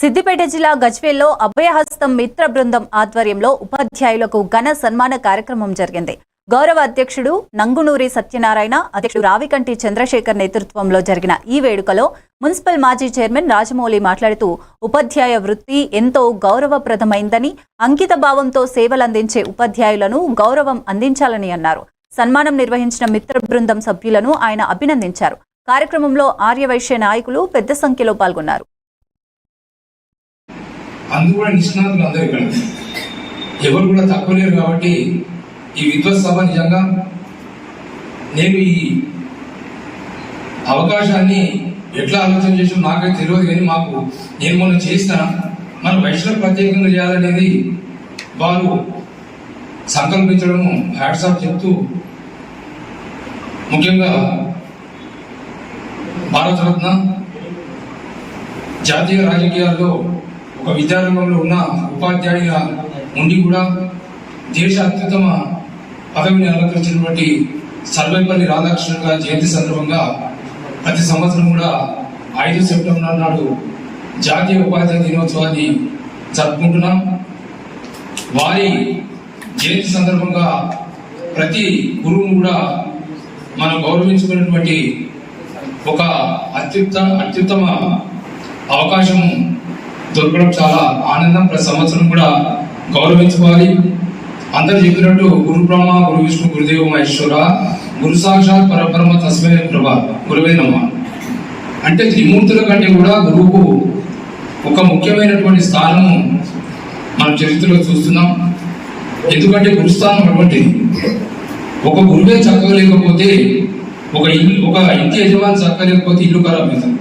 సిద్దిపేట జిల్లా గజ్వేల్లో అభయహస్తం మిత్ర బృందం ఆధ్వర్యంలో ఉపాధ్యాయులకు ఘన సన్మాన కార్యక్రమం జరిగింది. గౌరవ అధ్యక్షుడు నంగునూరి సత్యనారాయణ, అధ్యక్షుడు రావికంటి చంద్రశేఖర్ నేతృత్వంలో జరిగిన ఈ వేడుకలో మున్సిపల్ మాజీ చైర్మన్ రాజమౌళి మాట్లాడుతూ ఉపాధ్యాయ వృత్తి ఎంతో గౌరవప్రదమైందని, అంకిత భావంతో సేవలందించే ఉపాధ్యాయులను గౌరవం అందించాలని అన్నారు. సన్మానం నిర్వహించిన మిత్ర బృందం సభ్యులను ఆయన అభినందించారు. కార్యక్రమంలో ఆర్యవైశ్య నాయకులు పెద్ద సంఖ్యలో పాల్గొన్నారు. అందరూ కూడా నిష్ణాతులు, అందరూ ఇక్కడ ఎవరు కూడా తక్కువ లేరు. కాబట్టి ఈ విద్వత్ సభ నిజంగా నేను ఈ అవకాశాన్ని ఎట్లా ఆలోచన చేసాం నాకైతే తెలియదు, కానీ నేను మొన్న చేసిన మన వైష్ణవ ప్రత్యేకంగా చేయాలనేది వారు సంకల్పించడము హ్యాట్స్ ఆఫ్ చెప్తూ, ముఖ్యంగా భారతరత్న జాతీయ రాజకీయాల్లో ఒక విద్యారంగంలో ఉన్న ఉపాధ్యాయుల ఉండి కూడా దేశ అత్యుత్తమ పదవిని అలంకరించినటువంటి సర్వేపల్లి రాధాకృష్ణన్ గారి జయంతి సందర్భంగా ప్రతి సంవత్సరం కూడా 5 సెప్టెంబర్ నాడు జాతీయ ఉపాధ్యాయ దినోత్సవాన్ని జరుపుకుంటున్నాం. వారి జయంతి సందర్భంగా ప్రతి గురువును కూడా మనం గౌరవించుకున్నటువంటి ఒక అత్యుత్తమ అవకాశం దొరకడం చాలా ఆనందం. ప్రతి సంవత్సరం కూడా గౌరవించుకోవాలి. అందరు చెప్పినట్టు గురు బ్రహ్మ, గురు విష్ణు, గురుదేవ మహేశ్వర, గురు సాక్షాత్ పరబ్రహ్మ తస్మై గురువే నమః అంటే త్రిమూర్తుల కంటే కూడా గురువుకు ఒక ముఖ్యమైనటువంటి స్థానము మనం చరిత్రలో చూస్తున్నాం. ఎందుకంటే గురుస్థానం అటువంటిది. ఒక గురువే చక్కలేకపోతే, ఒక ఇంటి యజమాని చక్కలేకపోతే ఇల్లు ఖరాబ్ అవుతుంది.